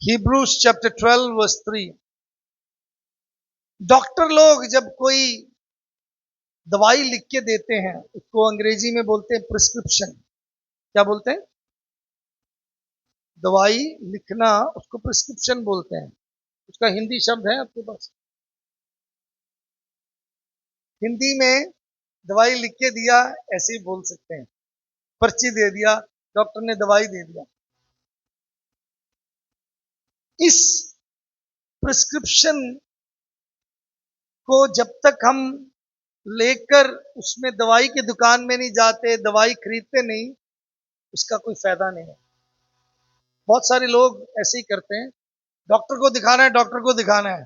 Hebrews chapter 12 verse 3। Doctor लोग जब कोई दवाई लिख के देते हैं उसको अंग्रेजी में बोलते हैं प्रिस्क्रिप्शन। क्या बोलते हैं? दवाई लिखना उसको प्रिस्क्रिप्शन बोलते हैं। उसका हिंदी शब्द है आपके पास? हिंदी में दवाई लिख के दिया ऐसे ही बोल सकते हैं, पर्ची दे दिया, डॉक्टर ने दवाई दे दिया। इस प्रिस्क्रिप्शन को जब तक हम लेकर उसमें दवाई की दुकान में नहीं जाते, दवाई खरीदते नहीं, उसका कोई फायदा नहीं है। बहुत सारे लोग ऐसे ही करते हैं, डॉक्टर को दिखाना है, डॉक्टर को दिखाना है,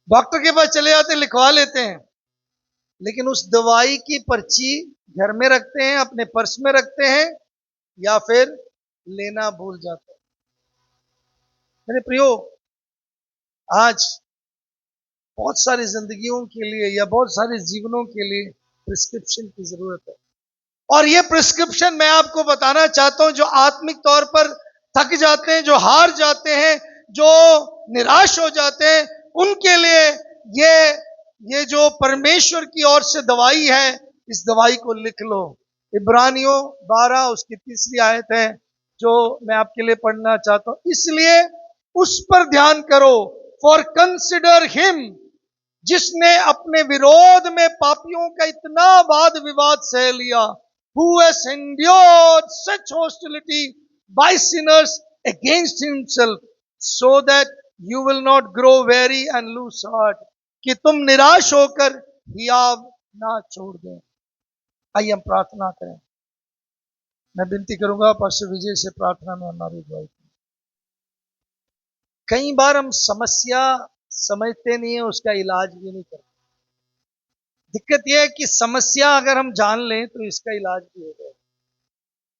डॉक्टर के पास चले जाते हैं, लिखवा लेते हैं, लेकिन उस दवाई की पर्ची घर में रखते हैं, अपने पर्स में रखते हैं, या फिर लेना भूल जाते हैं। मेरे प्रियो, आज बहुत सारी जिंदगियों के लिए या बहुत सारे जीवनों के लिए प्रिस्क्रिप्शन की जरूरत है। और ये प्रिस्क्रिप्शन मैं आपको बताना चाहता हूं, जो आत्मिक तौर पर थक जाते हैं, जो हार जाते हैं, जो निराश हो जाते हैं, उनके लिए ये जो परमेश्वर की ओर से दवाई है, इस दवाई को लिख लो। इब्रानियों 12 उसकी 3री आयत है जो मैं आपके लिए पढ़ना चाहता हूं। इसलिए उस पर ध्यान करो, फॉर कंसिडर हिम, जिसने अपने विरोध में पापियों का इतना वाद विवाद सह लिया, who has endured such hostility by sinners against himself, so that you will not grow weary and lose heart, कि तुम निराश होकर हियाव ना छोड़ दें। आइए हम प्रार्थना करें। मैं विनती करूंगा पास्टर विजय से प्रार्थना में हमारी दुआ। कई बार हम समस्या समझते नहीं है, उसका इलाज भी नहीं करते। दिक्कत यह है कि समस्या अगर हम जान लें तो इसका इलाज भी हो जाए।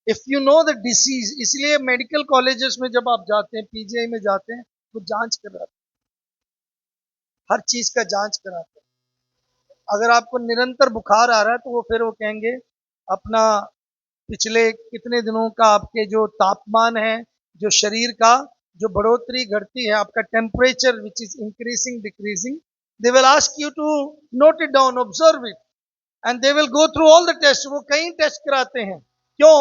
If you know the disease, इसलिए मेडिकल कॉलेजेस में जब आप जाते हैं, पीजीआई में जाते हैं, वो जांच कराते हैं, हर चीज का जांच कराते हैं। अगर आपको निरंतर बुखार आ रहा है तो वो फिर वो कहेंगे अपना पिछले कितने दिनों का आपके जो तापमान है, जो शरीर का जो बढ़ोतरी घटती है, आपका temperature which is increasing decreasing, they will ask you to note it down, observe it, and they will go through all the test. वो कई टेस्ट कराते हैं। क्यों?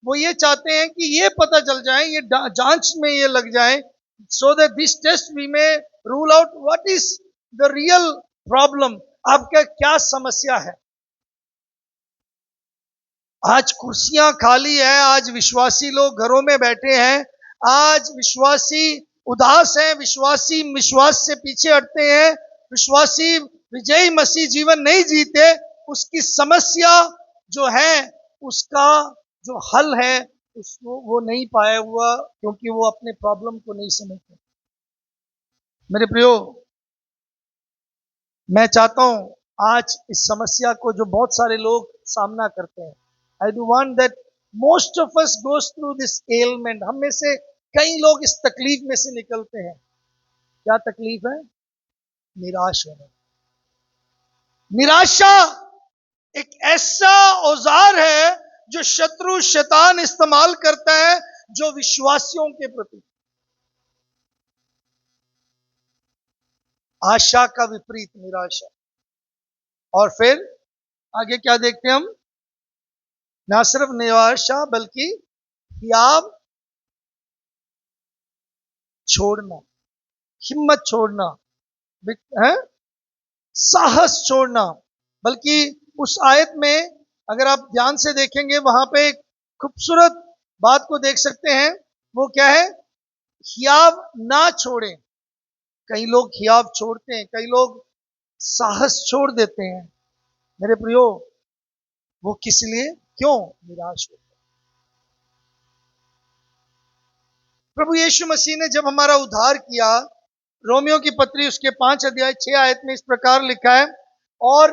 वो ये चाहते हैं कि ये पता चल जाए, ये जांच में ये लग जाए, so that this test we may rule out what is the real problem, आपका क्या समस्या है। आज कुर्सियां खाली है, आज विश्वासी लोग घरों में बैठे हैं, आज विश्वासी उदास हैं, विश्वासी विश्वास से पीछे हटते हैं, विश्वासी विजयी मसीह जीवन नहीं जीते। उसकी समस्या जो है, उसका जो हल है, उसको वो नहीं पाया हुआ, क्योंकि वो अपने प्रॉब्लम को नहीं समझते। मेरे प्रियो, मैं चाहता हूं आज इस समस्या को जो बहुत सारे लोग सामना करते हैं, I do want that most of us goes through this ailment। हम में से कई लोग इस तकलीफ में से निकलते हैं। क्या तकलीफ है? निराश होना। निराशा एक ऐसा औजार है जो शत्रु शैतान इस्तेमाल करता है, जो विश्वासियों के प्रति। आशा का विपरीत निराशा। और फिर आगे क्या देखते हैं हम? ना सिर्फ निराशा बल्कि हियाव छोड़ना, हिम्मत छोड़ना है, साहस छोड़ना। बल्कि उस आयत में अगर आप ध्यान से देखेंगे, वहां पे एक खूबसूरत बात को देख सकते हैं। वो क्या है? हियाव ना छोड़ें। कई लोग हियाव छोड़ते हैं, कई लोग साहस छोड़ देते हैं। मेरे प्रियो, वो किस लिए? क्यों? निराश होते। प्रभु यीशु मसीह ने जब हमारा उद्धार किया, रोमियो की पत्री उसके 5 अध्याय 6 आयत में इस प्रकार लिखा है, और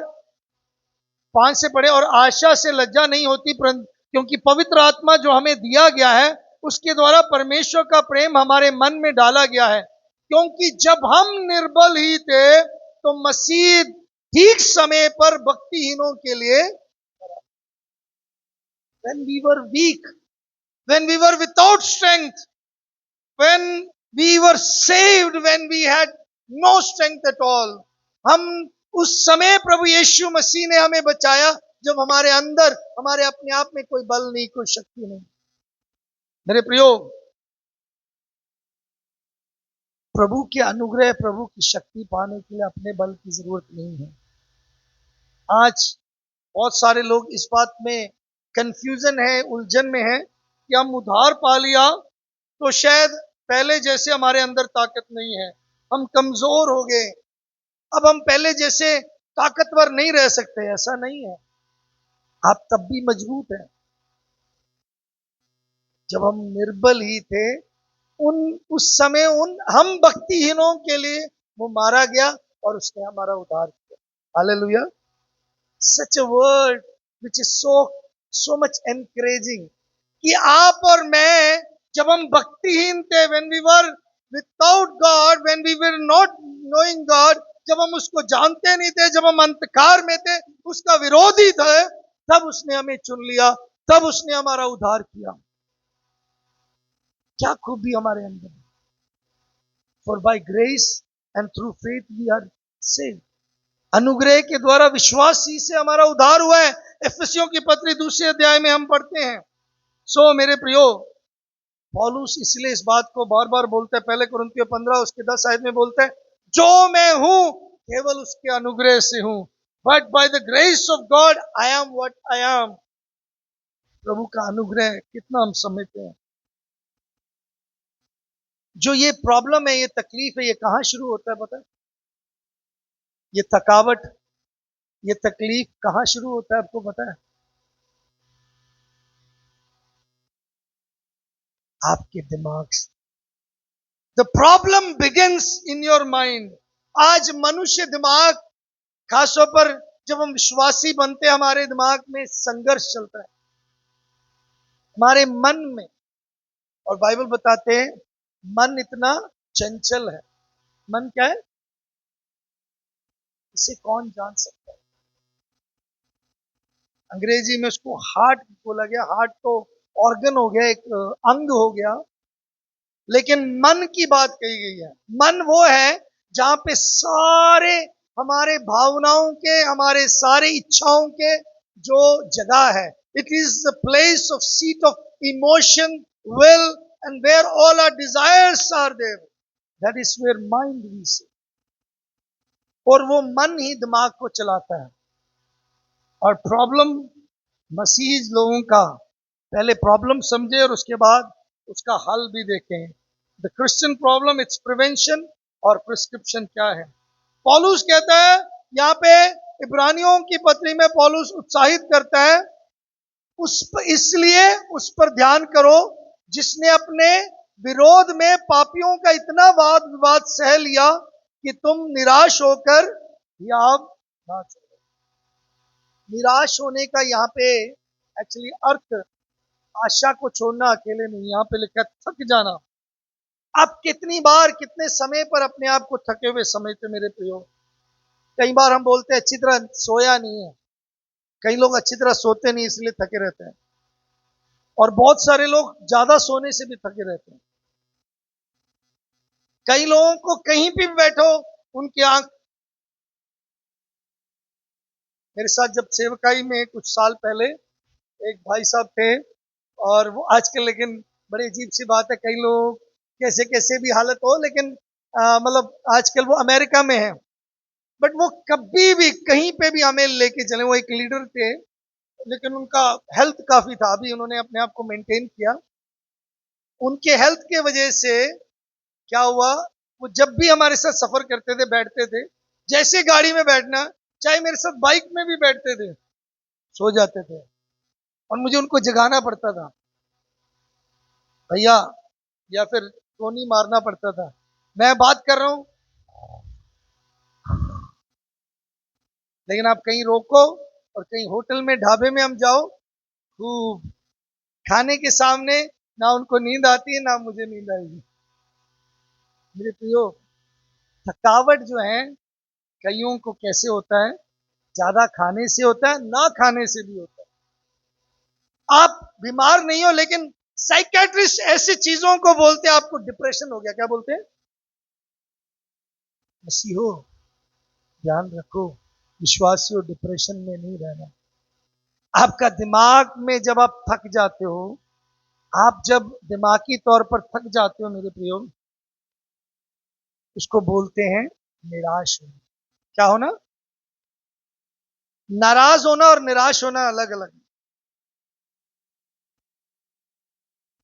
5 से पढ़े, और आशा से लज्जा नहीं होती, क्योंकि पवित्र आत्मा जो हमें दिया गया है, उसके द्वारा परमेश्वर का प्रेम हमारे मन में डाला गया है। क्योंकि जब हम निर्बल ही थे तो मसीह ठीक समय पर भक्तिहीनों के लिए, when we were weak, when we were without strength, when We were saved when we had no strength at all. हम उस समय प्रभु यीशु मसीह ने हमें बचाया जब हमारे अंदर हमारे अपने आप में कोई बल नहीं, कोई शक्ति नहीं। मेरे प्रियो, प्रभु के अनुग्रह, प्रभु की शक्ति पाने के लिए अपने बल की जरूरत नहीं है। आज बहुत सारे लोग इस बात में कंफ्यूजन है, उलझन में है कि हम उद्धार पा लिया तो शायद पहले जैसे हमारे अंदर ताकत नहीं है, हम कमजोर हो गए, अब हम पहले जैसे ताकतवर नहीं रह सकते। ऐसा नहीं है, आप तब भी मजबूत हैं। जब हम निर्बल ही थे, उस समय हम भक्तिहीनों के लिए वो मारा गया और उसने हमारा उद्धार किया। Hallelujah. Such a word which is so much encouraging कि आप और मैं जब हम भक्तिहीन थे, when we were without God, when we were not knowing God, जब हम उसको जानते नहीं थे, जब हम अंधकार में थे, उसका विरोधी थे, तब उसने हमें चुन लिया, तब उसने हमारा उद्धार किया। क्या खूबी हमारे अंदर। For by grace and through faith we are saved. अनुग्रह के द्वारा विश्वास ही से हमारा उद्धार हुआ है। इफिसियों की पत्री 2 अध्याय में हम पढ़ते हैं। मेरे प्रियो, पौलुस इसलिए इस बात को बार बार बोलते हैं, पहले कुरिन्थियों 15 उसके 10 आयत में बोलते हैं, जो मैं हूं केवल उसके अनुग्रह से हूं, but by the grace of God I am what I am. प्रभु का अनुग्रह कितना हम समझते हैं। जो ये प्रॉब्लम है, ये तकलीफ है, ये कहां शुरू होता है पता है? ये थकावट, ये तकलीफ कहां शुरू होता है आपको पता है? आपके दिमाग से। The problem begins in your mind. आज मनुष्य दिमाग, खासतौर पर जब हम विश्वासी बनते हैं, हमारे दिमाग में संघर्ष चलता है, हमारे मन में। और बाइबल बताते हैं मन इतना चंचल है। मन क्या है? इसे कौन जान सकता है? अंग्रेजी में उसको हार्ट बोला गया। हार्ट तो ऑर्गन हो गया, एक अंग हो गया, लेकिन मन की बात कही गई है। मन वो है जहां पे सारे हमारे भावनाओं के, हमारे सारे इच्छाओं के जो जगह है। It is the place of seat of emotion, will and where all our desires are there, that is where mind we say. और वो मन ही दिमाग को चलाता है। और प्रॉब्लम मसीही लोगों का, पहले प्रॉब्लम समझे और उसके बाद उसका हल भी देखें। The Christian problem, it's prevention और प्रिस्क्रिप्शन क्या है। पौलुस कहता है यहाँ पे, इब्रानियों की पत्री में पौलुस उत्साहित करता है, इसलिए उस पर ध्यान करो जिसने अपने विरोध में पापियों का इतना वाद विवाद सह लिया कि तुम निराश होकर याब ना छोड़ो। निराश होने का यहाँ पे एक्चुअली अर्थ आशा को छोड़ना अकेले नहीं, यहाँ पे लिखा थक जाना। आप कितनी बार, कितने समय पर अपने आप को थके हुए समझते मेरे प्रियो? कई बार हम बोलते हैं अच्छी तरह सोया नहीं है। कई लोग अच्छी तरह सोते नहीं, इसलिए थके रहते हैं। और बहुत सारे लोग ज्यादा सोने से भी थके रहते हैं। कई लोगों को कहीं भी बैठो उनकी आंख। मेरे साथ जब सेवकाई में कुछ साल पहले एक भाई साहब थे, और वो आजकल, लेकिन बड़ी अजीब सी बात है, कई लोग कैसे कैसे भी हालत हो, लेकिन मतलब आजकल वो अमेरिका में है, बट वो कभी भी कहीं पे भी हमें लेके चले। वो एक लीडर थे, लेकिन उनका हेल्थ काफी था, अभी उन्होंने अपने आप को मेंटेन किया। उनके हेल्थ के वजह से क्या हुआ, वो जब भी हमारे साथ सफर करते थे, बैठते थे, जैसे गाड़ी में बैठना, चाहे मेरे साथ बाइक में भी बैठते थे, सो जाते थे और मुझे उनको जगाना पड़ता था, भैया, या फिर टोनी मारना पड़ता था, मैं बात कर रहा हूं। लेकिन आप कहीं रोको और कहीं होटल में, ढाबे में हम जाओ, खूब खाने के सामने ना उनको नींद आती है ना मुझे नींद आएगी। मेरे प्रियो, थकावट जो है कईयों को कैसे होता है? ज्यादा खाने से होता है, ना खाने से भी होता है। आप बीमार नहीं हो, लेकिन साइकेट्रिस्ट ऐसी चीजों को बोलते हैं, आपको डिप्रेशन हो गया, क्या बोलते हैं? मसीहो, ध्यान रखो, विश्वासियों डिप्रेशन में नहीं रहना। आपका दिमाग में जब आप थक जाते हो, आप जब दिमागी तौर पर थक जाते हो मेरे प्रियो, उसको बोलते हैं निराश होना। क्या होना? नाराज होना और निराश होना अलग अलग।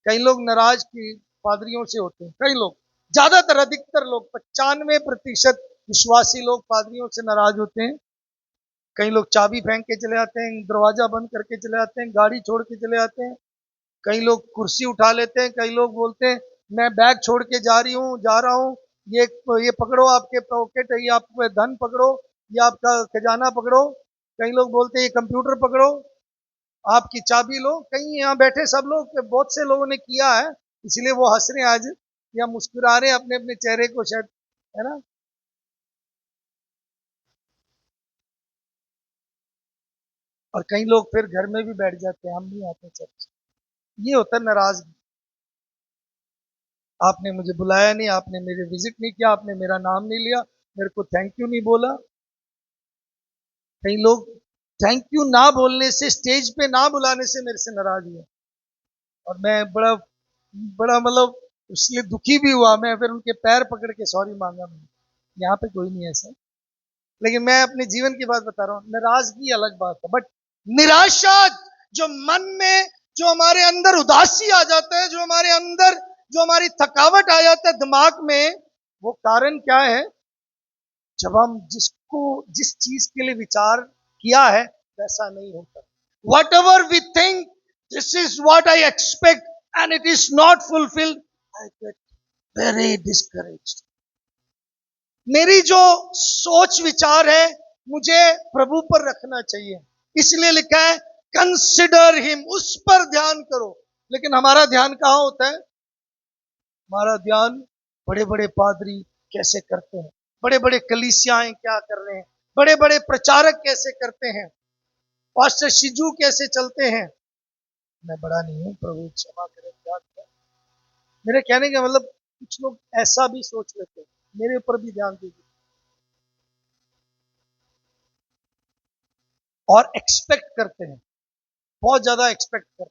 कई लोग नाराज की पादरियों से होते हैं, कई लोग, ज्यादातर अधिकतर लोग 95% विश्वासी लोग पादरियों से नाराज होते हैं। कई लोग चाबी फेंक के चले आते हैं, दरवाजा बंद करके चले आते हैं, गाड़ी छोड़ के चले आते हैं। कई लोग कुर्सी उठा लेते हैं, कई लोग बोलते हैं मैं बैग छोड़ के जा रहा हूँ, ये पकड़ो आपके पॉकेट, ये आपके धन पकड़ो, ये आपका खजाना पकड़ो। कई लोग बोलते हैं ये कंप्यूटर पकड़ो, आपकी चाबी लो। कहीं यहाँ बैठे सब लोग, बहुत से लोगों ने किया है, इसलिए वो हंस रहे हैं आज या मुस्कुरा रहे हैं अपने अपने चेहरे को शायद, है ना। और कई लोग फिर घर में भी बैठ जाते हैं, हम नहीं आते चर्च। ये होता है नाराजगी। आपने मुझे बुलाया नहीं, आपने मेरे विजिट नहीं किया, आपने मेरा नाम नहीं लिया, मेरे को थैंक यू नहीं बोला। कई लोग थैंक यू ना बोलने से, स्टेज पे ना बुलाने से मेरे से नाराज हुए, और मैं बड़ा बड़ा मतलब इसलिए दुखी भी हुआ। मैं फिर उनके पैर पकड़ के सॉरी मांगा। मैंने, यहाँ पे कोई नहीं ऐसा, लेकिन मैं अपने जीवन की बात बता रहा हूँ। नाराजगी अलग बात है, बट निराशा, जो मन में, जो हमारे अंदर उदासी आ जाता है, जो हमारे अंदर, जो हमारी थकावट आ जाता है दिमाग में, वो कारण क्या है? जब हम जिस चीज के लिए विचार किया है वैसा नहीं होता। Whatever we think, this is what I expect, and it is not fulfilled, I get very discouraged. मेरी जो सोच विचार है, मुझे प्रभु पर रखना चाहिए। इसलिए लिखा है कंसिडर हिम, उस पर ध्यान करो। लेकिन हमारा ध्यान कहां होता है? हमारा ध्यान बड़े बड़े पादरी कैसे करते हैं, बड़े बड़े कलीसियाएं क्या कर रहे हैं, बड़े बड़े प्रचारक कैसे करते हैं, पास्टर शिजू कैसे चलते हैं। मैं बड़ा नहीं हूं, प्रभु क्षमा करें, क्या करें। मेरे कहने का मतलब, कुछ लोग ऐसा भी सोच लेते हैं। मेरे ऊपर भी ध्यान दीजिए। और एक्सपेक्ट करते हैं, बहुत ज्यादा एक्सपेक्ट करते हैं।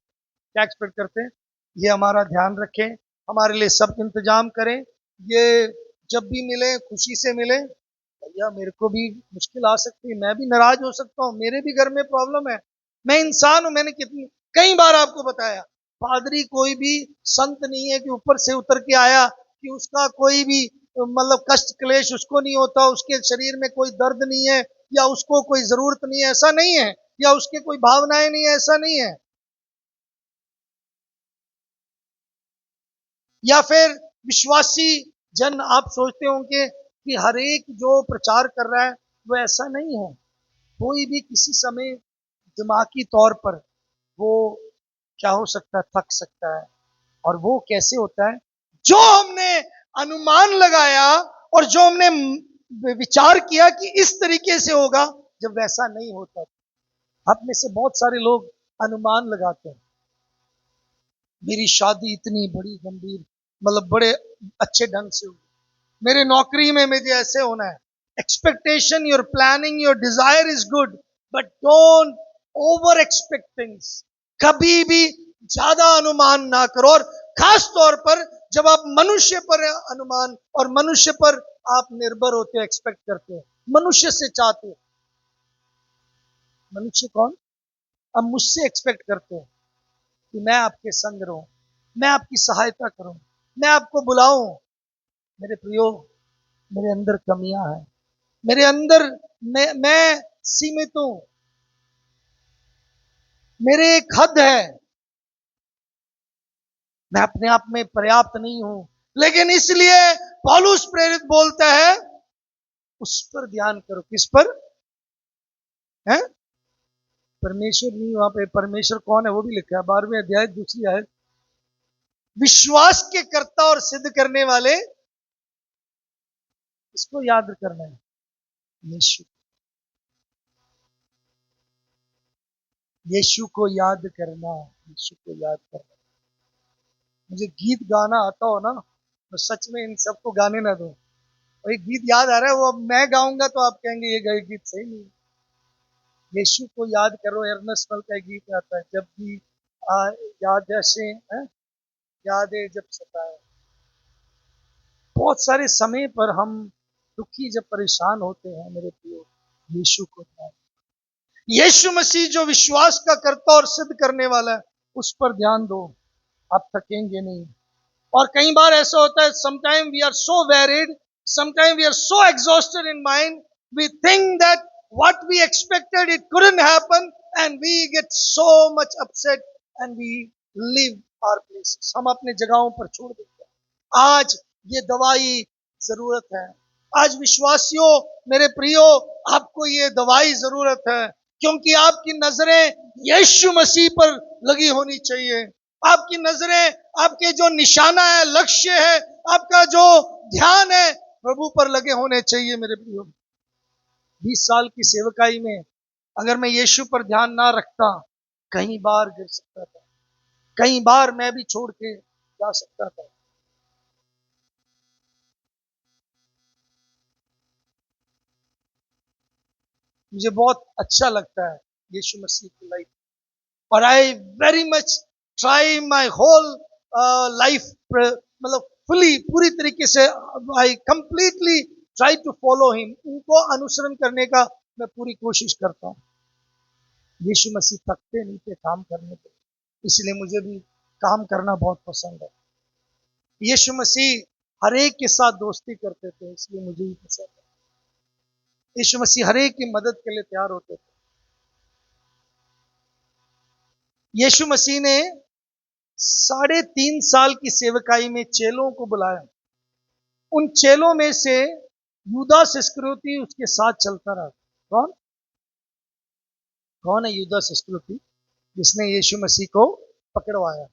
क्या एक्सपेक्ट करते हैं? ये हमारा ध्यान रखें, हमारे लिए सब इंतजाम करें, ये जब भी मिले खुशी से मिले। भैया मेरे को भी मुश्किल आ सकती है, मैं भी नाराज हो सकता हूँ, मेरे भी घर में प्रॉब्लम है, मैं इंसान हूं। मैंने कितनी कई बार आपको बताया, पादरी कोई भी संत नहीं है कि ऊपर से उतर के आया, कि उसका कोई भी मतलब कष्ट क्लेश उसको नहीं होता, उसके शरीर में कोई दर्द नहीं है, या उसको कोई जरूरत नहीं है, ऐसा नहीं है, या उसके कोई भावनाएं नहीं है, ऐसा नहीं है। या फिर विश्वासी जन आप सोचते होंगे कि हर एक जो प्रचार कर रहा है वो ऐसा नहीं है। कोई भी किसी समय दिमागी तौर पर वो क्या हो सकता है, थक सकता है। और वो कैसे होता है? जो हमने अनुमान लगाया और जो हमने विचार किया कि इस तरीके से होगा, जब वैसा नहीं होता। आप में से बहुत सारे लोग अनुमान लगाते हैं, मेरी शादी इतनी बड़ी गंभीर, मतलब बड़े अच्छे ढंग से होगी, मेरे नौकरी में मुझे ऐसे होना है। Expectation, your planning, your desire is good, but don't over expect things. कभी भी ज्यादा अनुमान ना करो, और खास तौर पर जब आप मनुष्य पर अनुमान और मनुष्य पर आप निर्भर होते हो, एक्सपेक्ट करते हो, मनुष्य से चाहते हो। मनुष्य कौन? अब मुझसे एक्सपेक्ट करते हो कि मैं आपके संग रहूं, मैं आपकी सहायता करूं, मैं आपको बुलाऊं। मेरे प्रियो, मेरे अंदर कमियां हैं, मेरे अंदर मैं सीमित हूं, मेरे एक हद है, मैं अपने आप में पर्याप्त नहीं हूं। लेकिन इसलिए पौलुस प्रेरित बोलता है उस पर ध्यान करो। किस पर? है परमेश्वर नहीं, वहां पे परमेश्वर कौन है वो भी लिखा है, 12वें अध्याय दूसरी आयत। विश्वास के कर्ता और सिद्ध करने वाले, इसको याद करना है, यीशु। यीशु को याद करना, यीशु को याद करना। मुझे गीत गाना आता हो ना, तो सच में इन सबको गाने ना दो। और एक गीत याद आ रहा है, वो अब मैं गाऊंगा तो आप कहेंगे ये गए गीत सही नहीं। यीशु को याद करो, एर्नेस्ट मल का एक गीत आता है, जब भी आ, याद ऐसे हैं, यादें जब सताए। बहुत सारे समय पर हम दुखी जब परेशान होते हैं मेरे प्रियो, यीशु को ध्यान, यीशु मसीह जो विश्वास का करता और सिद्ध करने वाला है, उस पर ध्यान दो, आप थकेंगे नहीं। और कई बार ऐसा होता है, sometime we are so worried, sometime we are so exhausted in mind, we think that what we expected it couldn't happen, and we get so much upset, and we leave our places, हम अपने जगहों पर छोड़ देते हैं। आज ये दवाई जरूरत है। आज विश्वासियों, मेरे प्रियो, आपको ये दवाई जरूरत है, क्योंकि आपकी नजरें यीशु मसीह पर लगी होनी चाहिए। आपकी नजरें, आपके जो निशाना है, लक्ष्य है, आपका जो ध्यान है, प्रभु पर लगे होने चाहिए मेरे प्रियो। 20 साल की सेवकाई में अगर मैं यीशु पर ध्यान ना रखता, कई बार गिर सकता था, कई बार मैं भी छोड़ के जा सकता था। मुझे बहुत अच्छा लगता है यीशु मसीह की लाइफ, और I very much try my whole life, मतलब फुली, पूरी तरीके से I completely try to follow him, उनको अनुसरण करने का मैं पूरी कोशिश करता हूँ। यीशु मसीह थकते नहीं थे काम करने पे, इसलिए मुझे भी काम करना बहुत पसंद है। यीशु मसीह हर एक के साथ दोस्ती करते थे, इसलिए मुझे भी पसंद है। यीशु मसीह हर एक की मदद के लिए तैयार होते थे। यीशु मसीह ने 3.5 साल की सेवकाई में चेलों को बुलाया। उन चेलों में से यूदास इस्करियोती उसके साथ चलता रहा। कौन कौन है यूदास इस्करियोती? जिसने यीशु मसीह को पकड़वाया,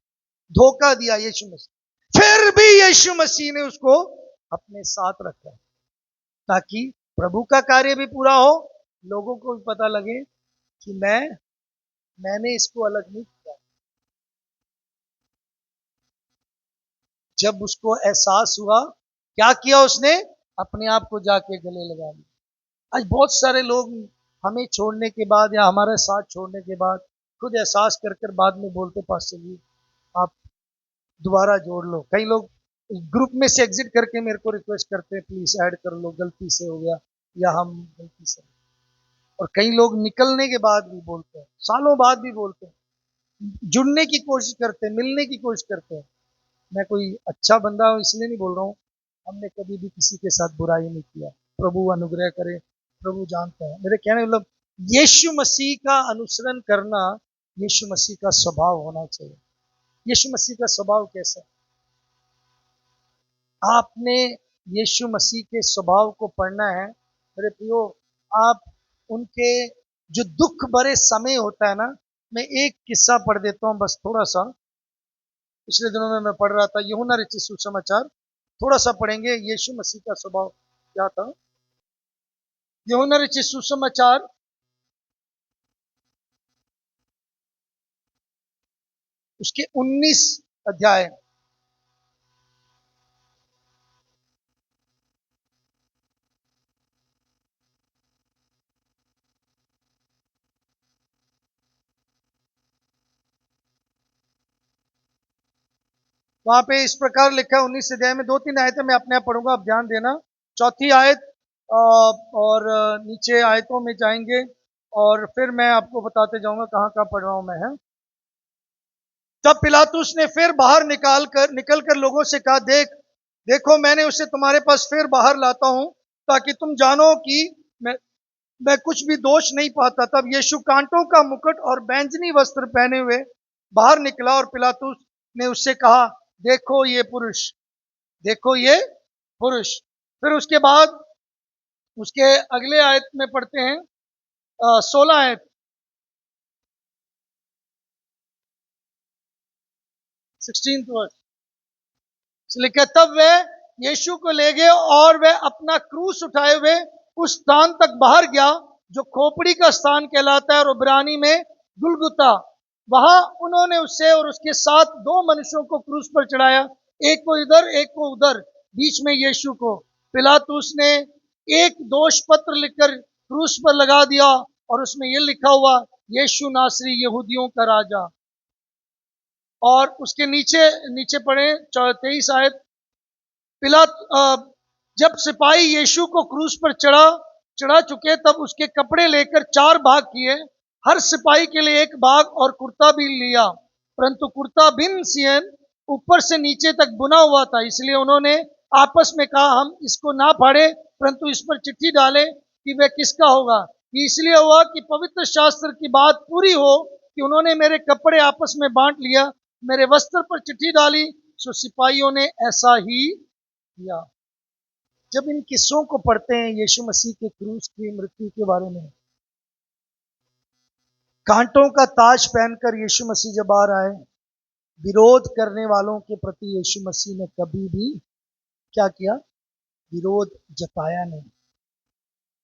धोखा दिया यीशु मसीह। फिर भी यीशु मसीह ने उसको अपने साथ रखा, ताकि प्रभु का कार्य भी पूरा हो, लोगों को भी पता लगे कि मैंने इसको अलग नहीं किया। जब उसको एहसास हुआ, क्या किया उसने? अपने आप को जाके गले लगा लिया। आज बहुत सारे लोग हमें छोड़ने के बाद या हमारे साथ छोड़ने के बाद खुद एहसास कर कर बाद में बोलते, पास्टर जी आप दोबारा जोड़ लो। कई लोग ग्रुप में से एग्जिट करके मेरे को रिक्वेस्ट करते हैं, प्लीज ऐड कर लो, गलती से हो गया या हम गलती से। और कई लोग निकलने के बाद भी बोलते हैं, सालों बाद भी बोलते हैं, जुड़ने की कोशिश करते हैं, मिलने की कोशिश करते हैं। मैं कोई अच्छा बंदा हूं इसलिए नहीं बोल रहा हूँ, हमने कभी भी किसी के साथ बुराई नहीं किया, प्रभु अनुग्रह करे, प्रभु जानते हैं। मेरे कहने मतलब यीशु मसीह का अनुसरण करना यीशु मसीह का स्वभाव होना चाहिए। यीशु मसीह का स्वभाव कैसा है? आपने यीशु मसीह के स्वभाव को पढ़ना है मेरे प्रियो। आप उनके जो दुख भरे समय होता है ना, मैं एक किस्सा पढ़ देता हूं बस थोड़ा सा। पिछले दिनों में मैं पढ़ रहा था यूहन्ना रचित सुसमाचार, थोड़ा सा पढ़ेंगे यीशु मसीह का स्वभाव क्या था। यूहन्ना रचित सुसमाचार उसके 19 अध्याय, वहां पे इस प्रकार लिखा है। 19 अध्याय में 2-3 आयतें मैं अपने आप पढ़ूंगा, आप ध्यान देना। चौथी आयत और नीचे आयतों में जाएंगे और फिर मैं आपको बताते जाऊंगा कहां कहां पढ़ रहा हूं मैं। है तब पिलातुस ने फिर बाहर निकल कर लोगों से कहा, देखो मैंने उसे तुम्हारे पास फिर बाहर लाता हूं, ताकि तुम जानो कि मैं कुछ भी दोष नहीं पाता। तब यीशु कांटों का मुकुट और बैंजनी वस्त्र पहने हुए बाहर निकला, और पिलातुस ने उससे कहा, देखो ये पुरुष, देखो ये पुरुष। फिर उसके बाद उसके अगले आयत में पढ़ते हैं 16 आयत, 16 वर्स लिखा, तब वे यीशु को ले गए और वह अपना क्रूस उठाए हुए उस स्थान तक बाहर गया जो खोपड़ी का स्थान कहलाता है, और इब्रानी में गुलगुता। वहां उन्होंने उससे और उसके साथ दो मनुष्यों को क्रूस पर चढ़ाया, एक को इधर एक को उधर, बीच में यीशु को। पिलातुस ने एक दोष पत्र लिखकर क्रूस पर लगा दिया और उसमें यह लिखा हुआ, यीशु नासरी यहूदियों का राजा। और उसके नीचे नीचे पढ़े 23 आयत। पिलात जब सिपाही यीशु को क्रूस पर चढ़ा चुके, तब उसके कपड़े लेकर चार भाग किए, हर सिपाही के लिए एक भाग और कुर्ता भी लिया, परंतु कुर्ता बिन सियन ऊपर से नीचे तक बुना हुआ था, इसलिए उन्होंने आपस में कहा, हम इसको ना फाड़े परंतु इस पर चिट्ठी डालें कि वह किसका होगा। ये इसलिए हुआ कि पवित्र शास्त्र की बात पूरी हो कि उन्होंने मेरे कपड़े आपस में बांट लिया, मेरे वस्त्र पर चिट्ठी डाली। सो सिपाहियों ने ऐसा ही किया। जब इन किस्सों को पढ़ते हैं यीशु मसीह के क्रूस की मृत्यु के बारे में, कांटों का ताज पहनकर यीशु मसीह जब बाहर आए, विरोध करने वालों के प्रति यीशु मसीह ने कभी भी क्या किया? विरोध जताया नहीं।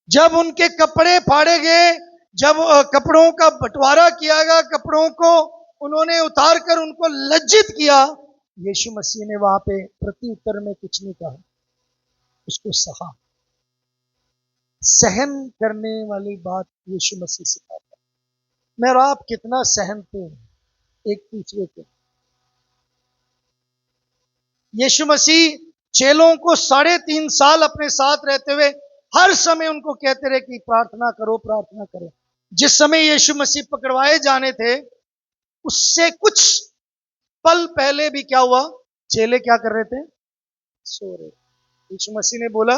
जब उनके कपड़े फाड़े गए, जब कपड़ों का बंटवारा किया गया, कपड़ों को उन्होंने उतार कर उनको लज्जित किया, यीशु मसीह ने वहां पे प्रति उत्तर में कुछ नहीं कहा, उसको सहा। सहन करने वाली बात यीशु मसीह सिखाता है। मैं और आप कितना सहनते हैं एक दूसरे को। यीशु मसीह चेलों को 3.5 साल अपने साथ रहते हुए हर समय उनको कहते रहे कि प्रार्थना करो, प्रार्थना करो। जिस समय यीशु मसीह पकड़वाए जाने थे, उससे कुछ पल पहले भी क्या हुआ? चेले क्या कर रहे थे? सो रहे। यीशु मसीह ने बोला,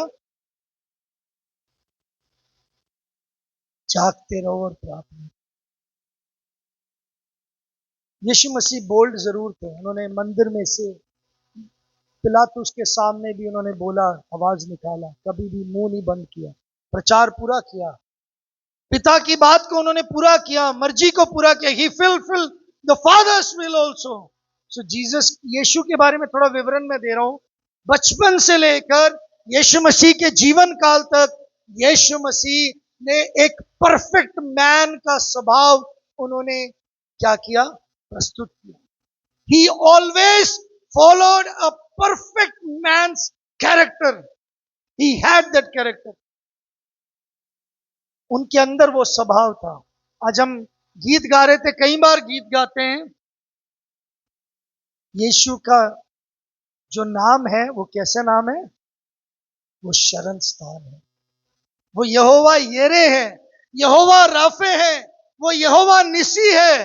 जागते रहो और प्रार्थना। यीशु मसीह बोल्ड जरूर थे। उन्होंने मंदिर में से पिलातुस के सामने भी उन्होंने बोला, आवाज निकाला, कभी भी मुंह नहीं बंद किया, प्रचार पूरा किया, पिता की बात को उन्होंने पूरा किया, मर्जी को पूरा किया। He fulfilled the father's will also. So Jesus, यीशु के बारे में थोड़ा विवरण मैं दे रहा हूं। बचपन से लेकर यीशु मसीह के जीवन काल तक यीशु मसीह ने एक परफेक्ट मैन का स्वभाव उन्होंने क्या किया? प्रस्तुत किया। He always followed a perfect man's character. He had that character. उनके अंदर वो स्वभाव था। आज हम गीत गा रहे थे, कई बार गीत गाते हैं, यीशु का जो नाम है वो कैसा नाम है? वो शरण स्थान है। वो यहोवा येरे है, यहोवा राफे है, वो यहोवा निसी है।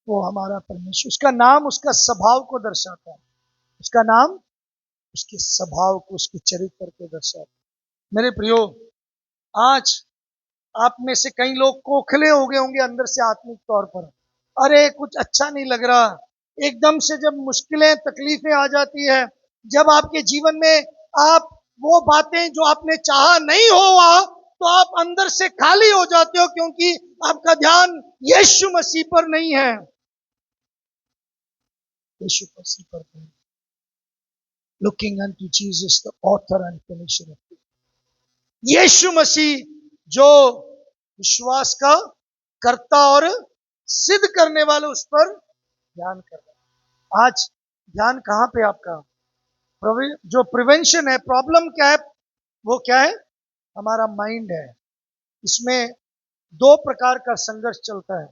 वो हमारा परमेश्वर, उसका नाम उसका स्वभाव को दर्शाता है। उसका नाम उसके स्वभाव को, उसके चरित्र को दर्शाता है। मेरे प्रियो, आज आप में से कई लोग खोखले हो गए होंगे अंदर से आत्मिक तौर पर। अरे कुछ अच्छा नहीं लग रहा। एकदम से जब मुश्किलें तकलीफें आ जाती है, जब आपके जीवन में आप वो बातें जो आपने चाहा नहीं हुआ, तो आप अंदर से खाली हो जाते हो, क्योंकि आपका ध्यान यीशु मसीह पर नहीं है। यीशु मसीह पर नहीं। Looking unto Jesus the author and finisher of faith. यीशु मसीह जो विश्वास का कर्ता और सिद्ध करने वाले, उस पर ध्यान कर रहे हैं। आज ध्यान कहां पे आपका? जो प्रिवेंशन है, प्रॉब्लम क्या है? वो क्या है? हमारा माइंड है। इसमें दो प्रकार का संघर्ष चलता है।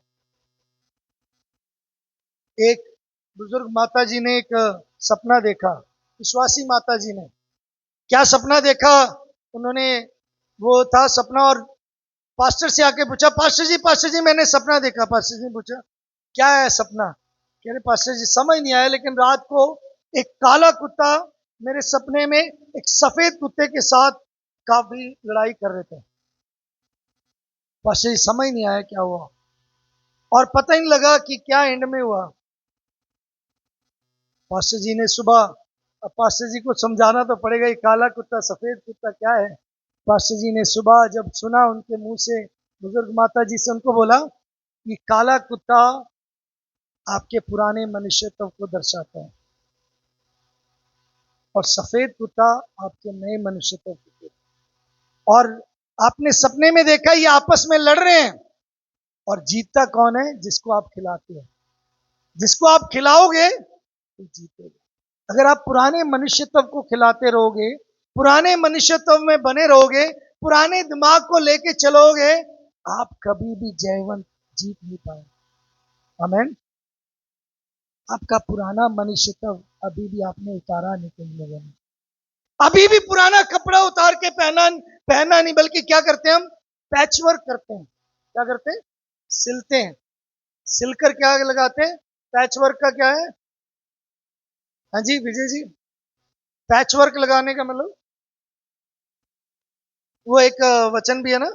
एक बुजुर्ग माता जी ने एक सपना देखा, विश्वासी माता जी ने क्या सपना देखा? उन्होंने, वो था सपना, और पास्टर से आके पूछा, पास्टर जी मैंने सपना देखा। पास्टर जी ने पूछा क्या है सपना? कह रहे पास्टर जी समझ नहीं आया, लेकिन रात को एक काला कुत्ता मेरे सपने में एक सफेद कुत्ते के साथ काफी लड़ाई कर रहे थे। पास्टर जी समझ नहीं आया क्या हुआ, और पता ही नहीं लगा कि क्या एंड में हुआ। पास्टर जी ने सुबह, अब पास्टर जी को समझाना तो पड़ेगा, ये काला कुत्ता सफेद कुत्ता क्या है। पास्टर जी ने सुबह जब सुना उनके मुंह से, बुजुर्ग माता जी से, उनको बोला कि काला कुत्ता आपके पुराने मनुष्यत्व को दर्शाता है और सफेद कुत्ता आपके नए मनुष्यत्व को। और आपने सपने में देखा ये आपस में लड़ रहे हैं, और जीतता कौन है? जिसको आप खिलाते हो। जिसको आप खिलाओगे तो जीतेगा। अगर आप पुराने मनुष्यत्व को खिलाते रहोगे, पुराने मनुष्यत्व में बने रहोगे, पुराने दिमाग को लेके चलोगे, आप कभी भी जयवंत जीत नहीं पाएंगे। आमीन। आपका पुराना मनुष्यत्व अभी भी आपने उतारा नहीं कहीं लोगों ने। अभी भी पुराना कपड़ा उतार के पहना नहीं, बल्कि क्या करते हैं हम? पैच वर्क करते हैं। क्या करते हैं? सिलते हैं। सिलकर क्या लगाते हैं? पैच वर्क का क्या है? हाँ जी विजय जी, पैच वर्क लगाने का मतलब वो एक वचन भी है ना,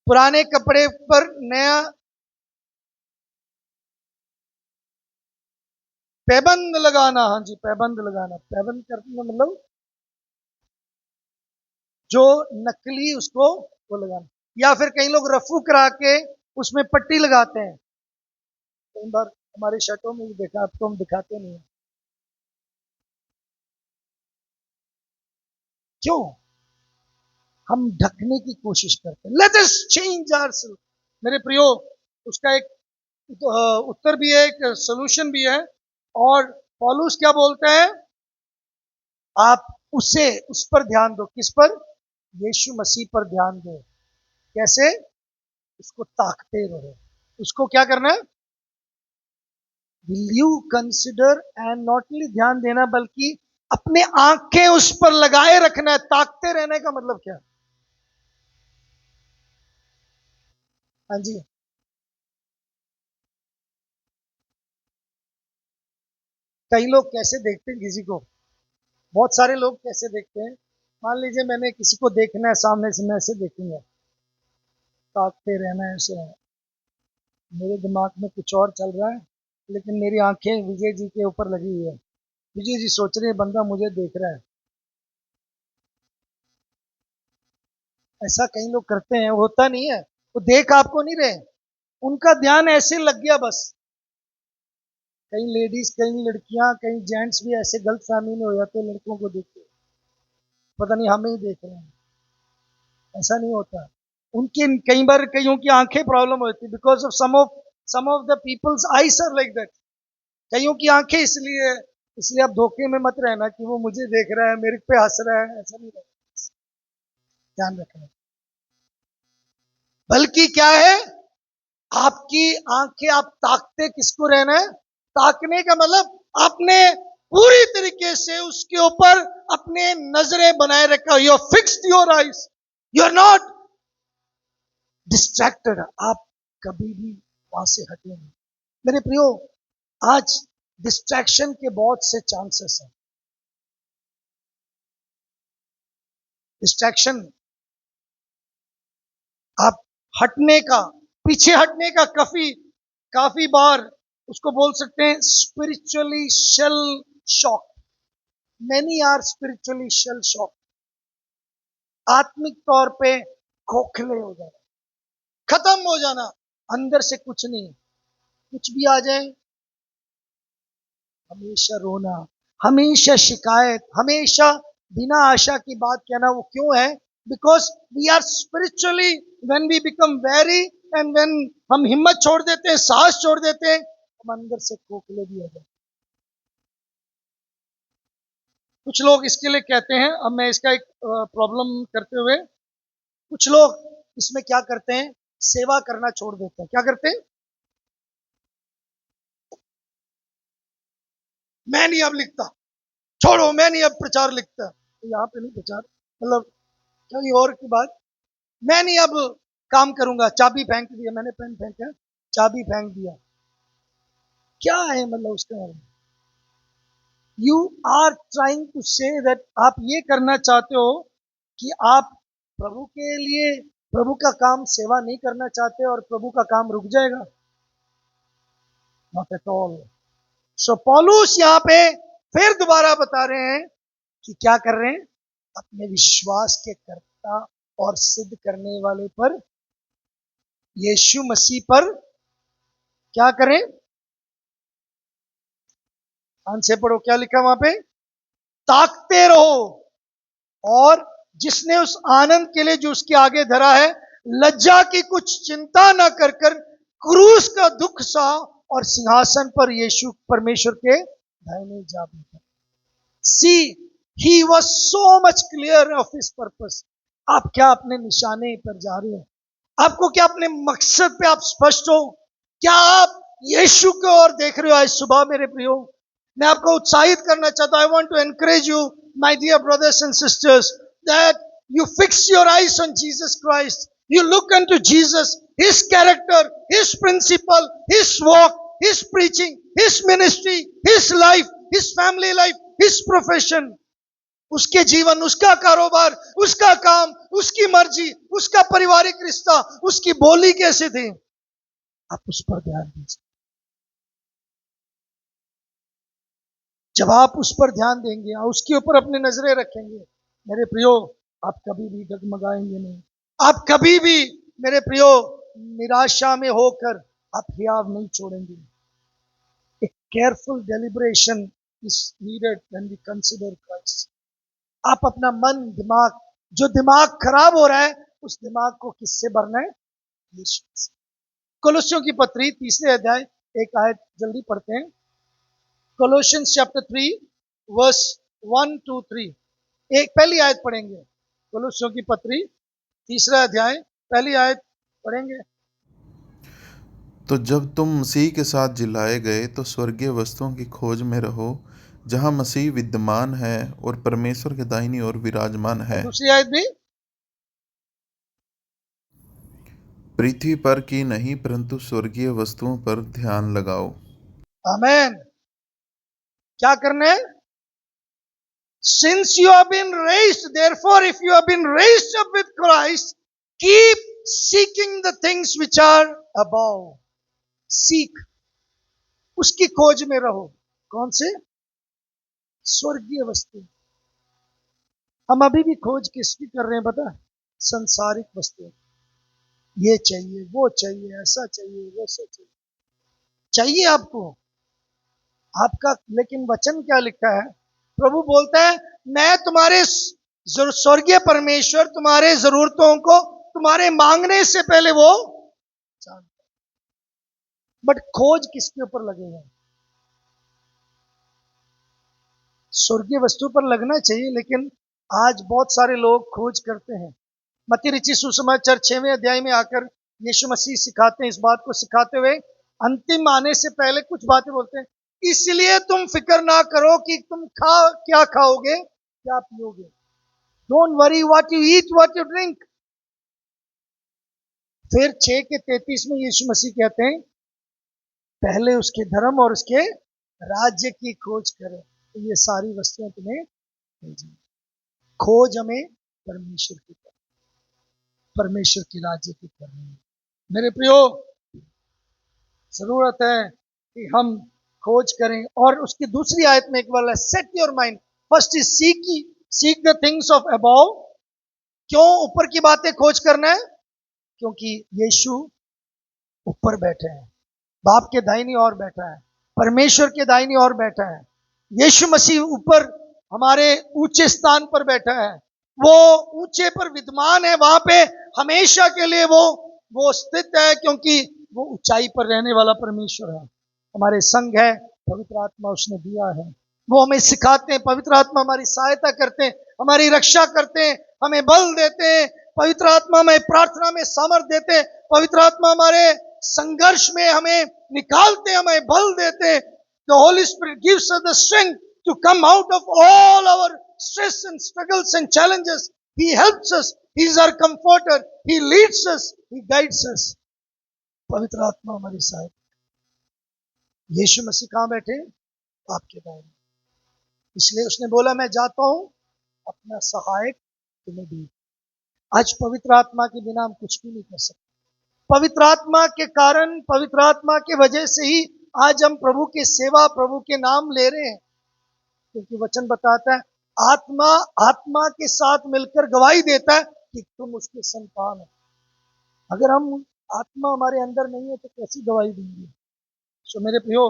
पुराने कपड़े पर नया पैबंद लगाना। हाँ जी, पैबंद लगाना। पैबंद करने का मतलब जो नकली उसको वो लगाना, या फिर कई लोग रफू करा के उसमें पट्टी लगाते हैं। कई बार हमारे शर्टों में भी देखा, आपको हम दिखाते नहीं है। क्यों? हम ढकने की कोशिश करते हैं। Let us change ourselves. मेरे प्रियो, उसका एक उत्तर भी है, एक सोल्यूशन भी है। और पौलुस क्या बोलते हैं? आप उस पर ध्यान दो। किस पर? यीशु मसीह पर ध्यान दो। कैसे? उसको ताकते रहो। उसको क्या करना है? Will you consider, and not only ध्यान देना, बल्कि अपने आंखें उस पर लगाए रखना है। ताकते रहने का मतलब क्या? हाँ जी। कई लोग कैसे देखते हैं किसी को? बहुत सारे लोग कैसे देखते हैं? मान लीजिए मैंने किसी को देखना है सामने से, मैं ऐसे देखूंगा, ताकते रहना है ऐसे। मेरे दिमाग में कुछ और चल रहा है, लेकिन मेरी आंखें विजय जी के ऊपर लगी हुई है। विजय जी सोच रहे हैं बंदा मुझे देख रहा है। ऐसा कई लोग करते हैं, होता नहीं है। वो देख आपको नहीं रहे, उनका ध्यान ऐसे लग गया बस। कई लेडीज, कई लड़कियां, कई जेंट्स भी ऐसे गलत फहमी में हो जाते हैं लड़कों को देख के, पता नहीं हमें ही देख रहे हैं। ऐसा नहीं होता। उनके कई बार कईयों की आंखें प्रॉब्लम होती है, because of some of the people's eyes are like that. कईयों की आंखें इसलिए, इसलिए आप धोखे में मत रहना कि वो मुझे देख रहा है, मेरे पे हंस रहा है। ऐसा नहीं रहता, ध्यान रखना। बल्कि क्या है? आपकी आंखें, आप ताकते किसको रहना है? ताकने का मतलब आपने पूरी तरीके से उसके ऊपर अपने नजरें बनाए रखा। You are fixed your eyes, you are not distracted. आप कभी भी वहां से हटे नहीं। मेरे प्रियो, आज डिस्ट्रैक्शन के बहुत से चांसेस हैं। डिस्ट्रैक्शन, आप हटने का, पीछे हटने का काफी काफी बार उसको बोल सकते हैं spiritually shell shock. Many are spiritually shell shock. आत्मिक तौर पे खोखले हो जाना, खत्म हो जाना, अंदर से कुछ नहीं, कुछ भी आ जाए, हमेशा रोना, हमेशा शिकायत, हमेशा बिना आशा की बात कहना। वो क्यों है? Because we are spiritually, when we become very, and when हम हिम्मत छोड़ देते हैं, साहस छोड़ देते हैं, हम अंदर से खोखले भी हो जाते हैं। कुछ लोग इसके लिए कहते हैं, अब मैं इसका एक प्रॉब्लम करते हुए, कुछ लोग इसमें क्या करते हैं? सेवा करना छोड़ देते हैं। क्या करते हैं? मैं नहीं अब लिखता, छोड़ो, मैं नहीं अब प्रचार लिखता। तो यहाँ पे नहीं प्रचार, मतलब कहीं और की बात। मैं नहीं अब काम करूंगा, चाबी फेंक दिया मैंने, पेन फेंका, चाबी फेंक दिया। क्या है मतलब उसका? You are trying to say that, आप ये करना चाहते हो कि आप प्रभु के लिए, प्रभु का काम, सेवा नहीं करना चाहते और प्रभु का काम रुक जाएगा। Not at all. सो पौलुस यहाँ पे फिर दोबारा बता रहे हैं कि क्या कर रहे हैं? अपने विश्वास के कर्ता और सिद्ध करने वाले पर, यीशु मसीह पर क्या करें? ध्यान से पढ़ो, क्या लिखा वहां पे? ताकते रहो, और जिसने उस आनंद के लिए जो उसके आगे धरा है, लज्जा की कुछ चिंता ना कर कर क्रूस का दुख सहा और सिंहासन पर यीशु परमेश्वर के दाहिने जा बैठा। See he was so much clear of his purpose. आप क्या अपने निशाने पर जा रहे हो? आपको क्या अपने मकसद पे आप स्पष्ट हो? क्या आप यीशु की ओर देख रहे हो? आज सुबह मेरे प्रियो, मैं आपको उत्साहित करना चाहता हूं। I want to encourage you my dear brothers and sisters that you fix your eyes on Jesus Christ. You look unto Jesus, His character, His principle, His walk, His preaching, His ministry, His life, His family life, His profession. उसके जीवन, उसका कारोबार, उसका काम, उसकी मर्जी, उसका पारिवारिक रिश्ता, उसकी बोली कैसे थी, आप उस पर ध्यान दीजिए। जब आप उस पर ध्यान देंगे और उसके ऊपर अपनी नजरें रखेंगे, मेरे प्रियो, आप कभी भी डगमगाएंगे नहीं। आप कभी भी मेरे प्रियो निराशा में होकर आप हियाव नहीं छोड़ेंगे। एक careful deliberation is needed when we consider Christ. आप अपना मन, दिमाग, जो दिमाग खराब हो रहा है, उस दिमाग को किससे भरना है? यीशु से। कोलोसियों की पत्री 3 अध्याय, एक आयत जल्दी पढ़ते हैं। Colossians chapter 3 verse 1 to 3। एक पहली आयत पढ़ेंगे। कोलोसियों की पत्री 3 अध्याय पहली आयत पढ़ेंगे। तो जब तुम मसीह के साथ जिलाए गए तो स्वर्गीय वस्तुओं की खोज में रहो, जहां मसीह विद्यमान है और परमेश्वर के दाहिनी ओर विराजमान है। दूसरी आयत भी, पृथ्वी पर की नहीं परंतु स्वर्गीय वस्तुओं पर ध्यान लगाओ। आमेन। क्या करना है? Since you have been raised, therefore if you have been raised up with Christ, keep seeking the things which are above. Seek, उसकी खोज में रहो। कौन से? स्वर्गीय वस्तु। हम अभी भी खोज किसकी कर रहे हैं पता? संसारिक वस्तु। ये चाहिए, वो चाहिए, ऐसा चाहिए, वैसा चाहिए, चाहिए आपको आपका। लेकिन वचन क्या लिखा है? प्रभु बोलता है, मैं तुम्हारे स्वर्गीय परमेश्वर तुम्हारे जरूरतों को तुम्हारे मांगने से पहले वो जानता। बट खोज किसके ऊपर लगेगा? स्वर्गीय वस्तु पर लगना चाहिए, लेकिन आज बहुत सारे लोग खोज करते हैं। मत्ती रचित सुसमाचार 6वें अध्याय में आकर यीशु मसीह सिखाते हैं, इस बात को सिखाते हुए अंतिम आने से पहले कुछ बातें बोलते हैं। इसलिए तुम फिक्र ना करो कि तुम क्या खाओगे, क्या पियोगे। Don't worry what you eat, what you drink. फिर 6 के 33 में यीशु मसीह कहते हैं, पहले उसके धर्म और उसके राज्य की खोज करो, तो ये सारी वस्तुएं तुम्हें मिल जाएंगी। खोज हमें परमेश्वर की, परमेश्वर की राज्य की करनी है। मेरे प्रियो, जरूरत है कि हम खोज करें। और उसकी दूसरी आयत में एक वाला, set your mind first is seek the things of above. क्यों ऊपर की बातें खोज करना है? क्योंकि यीशु ऊपर बैठे हैं, बाप के दाहिनी ओर बैठा है, परमेश्वर के दाहिनी ओर बैठा है। यीशु मसीह ऊपर हमारे ऊंचे स्थान पर बैठा है, वो ऊंचे पर विद्यमान है, वहां पे हमेशा के लिए वो स्थित है, क्योंकि वो ऊंचाई पर रहने वाला परमेश्वर है। हमारे संग है, पवित्र आत्मा उसने दिया है, वो हमें सिखाते हैं। पवित्र आत्मा हमारी सहायता करते हैं, हमारी रक्षा करते हैं, हमें बल देते हैं। पवित्र आत्मा हमें प्रार्थना में सामर्थ देते हैं। पवित्र आत्मा हमारे संघर्ष में हमें निकालते, हमें बल देते। The Holy Spirit gives us the strength to come out of all our stress and struggles and challenges. He helps us. He is our comforter. He leads us. He guides us. पवित्र आत्मा हमारी सहायता। यीशु मसीह कहाँ बैठे? आपके दाहिने। इसलिए उसने बोला, मैं जाता हूं, अपना सहायक तुम्हें दी। आज पवित्र आत्मा के बिना हम कुछ भी नहीं कर सकते। पवित्र आत्मा के कारण, पवित्र आत्मा के वजह से ही आज हम प्रभु की सेवा, प्रभु के नाम ले रहे हैं। क्योंकि वचन बताता है, आत्मा के साथ मिलकर गवाही देता है कि तुम उसके संतान हो। अगर हम आत्मा हमारे अंदर नहीं है तो कैसी गवाही देंगे? सो मेरे प्रियो,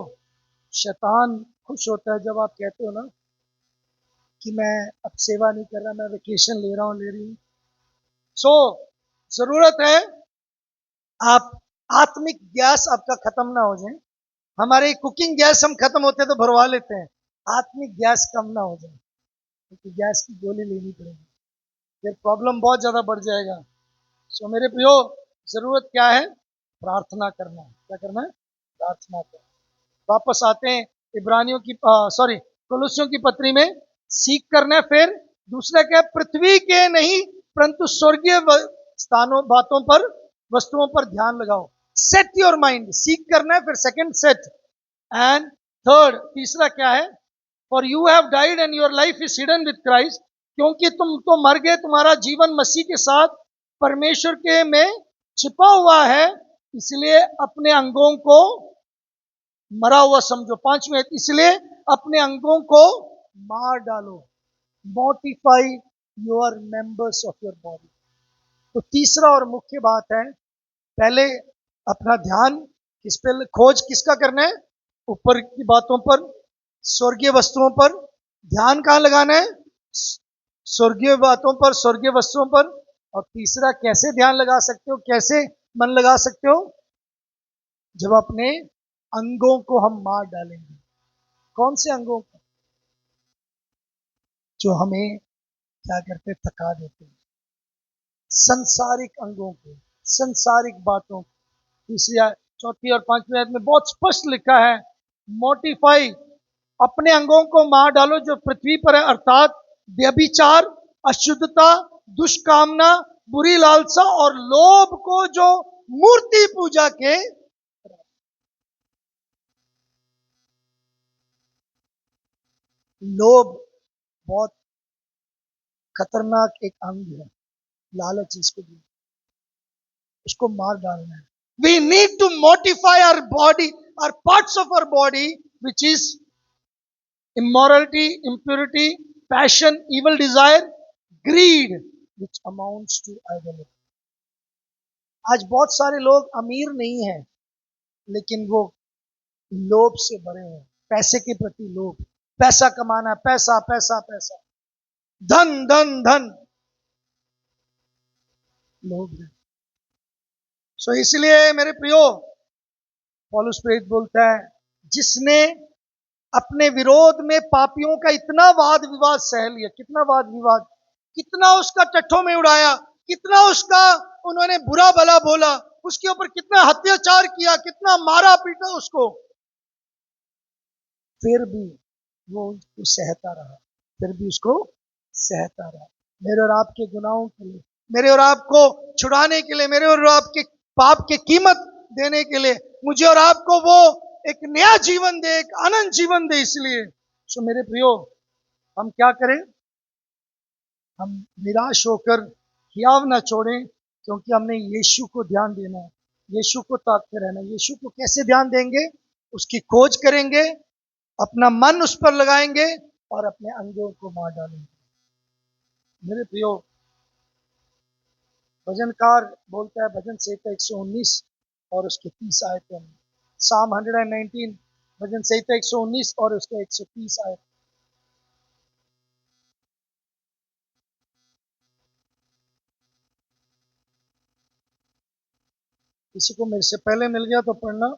शैतान खुश होता है जब आप कहते हो ना कि मैं अब सेवा नहीं कर रहा, मैं वेकेशन ले रहा हूं, ले रही हूं। सो जरूरत है आप आत्मिक गैस आपका खत्म ना हो जाए। हमारे कुकिंग गैस हम खत्म होते तो भरवा लेते हैं, आत्मिक गैस कम ना हो जाए, क्योंकि गैस की गोली लेनी पड़ेगी, फिर प्रॉब्लम बहुत ज्यादा बढ़ जाएगा। सो मेरे प्रियो, जरूरत क्या है? प्रार्थना करना। क्या करना है? प्रार्थना करना। वापस आते हैं इब्रानियों की कोलोसियों की पत्री में। सीख करना है, फिर दूसरा क्या है? पृथ्वी के नहीं परंतु स्वर्गीय स्थानों बातों पर वस्तुओं पर ध्यान लगाओ। सेट योर माइंड, सीख करना है, फिर सेकंड सेट, एंड थर्ड तीसरा क्या है? For you have died and your life is hidden with Christ, क्योंकि तुम तो मर गए, तुम्हारा जीवन मसीह के साथ परमेश्वर के में छिपा हुआ है, इसलिए अपने अंगों को मरा हुआ समझो। पांचवें, इसलिए अपने अंगों को मार डालो। Mortify your members of your body. तो तीसरा और मुख्य बात है, पहले अपना ध्यान किस पे, खोज किसका करना है? ऊपर की बातों पर, स्वर्गीय वस्तुओं पर। ध्यान कहां लगाना है? स्वर्गीय बातों पर, स्वर्गीय वस्तुओं पर। और तीसरा, कैसे ध्यान लगा सकते हो, कैसे मन लगा सकते हो? जब अपने अंगों को हम मार डालेंगे। कौन से अंगों को? जो हमें क्या करते, थका देते हैं, संसारिक अंगों को, संसारिक बातों को। तीसरी, चौथी और पांचवी आयत में बहुत स्पष्ट लिखा है, मोटिफाई, अपने अंगों को मार डालो जो पृथ्वी पर है, अर्थात व्यभिचार, अशुद्धता, दुष्कामना, बुरी लालसा और लोभ को, जो मूर्ति पूजा के। लोभ बहुत खतरनाक एक अंग है, लालच इसको भी, उसको मार डालना है। We need to mortify our body, our parts of our body, which is immorality, impurity, passion, evil desire, greed, which amounts to idolatry. आज बहुत सारे लोग अमीर नहीं हैं, लेकिन वो लोभ से भरे हैं, पैसे के प्रति लोभ, पैसा कमाना, पैसा पैसा पैसा, धन धन धन, लोभ है। सो इसलिए मेरे प्रियो, पौलुस प्रेरित बोलता है, जिसने अपने विरोध में पापियों का इतना वाद विवाद सह लिया, कितना वाद विवाद, कितना उसका टट्ठों में उड़ाया, कितना उसका उन्होंने बुरा भला बोला, उसके ऊपर कितना अत्याचार किया, कितना मारा पीटा उसको, फिर भी वो उसको सहता रहा, फिर भी उसको सहता रहा, मेरे और आपके गुनाहों के लिए, मेरे और आपको छुड़ाने के लिए, मेरे और आपके पाप की कीमत देने के लिए, मुझे और आपको वो एक नया जीवन दे, एक अनंत जीवन दे। इसलिए सो मेरे प्रियो, हम क्या करें? हम निराश होकर हियाव ना छोड़ें, क्योंकि हमने यीशु को ध्यान देना है, यीशु को ताकते रहना है। यीशु को कैसे ध्यान देंगे? उसकी खोज करेंगे, अपना मन उस पर लगाएंगे और अपने अंगों को मार डालेंगे। मेरे प्रियो, भजनकार बोलता है, भजन संहिता 119 और उसके 30 आयतें, साम 119, भजन संहिता 119 और उसके 130 आयत। किसी को मेरे से पहले मिल गया तो पढ़ना।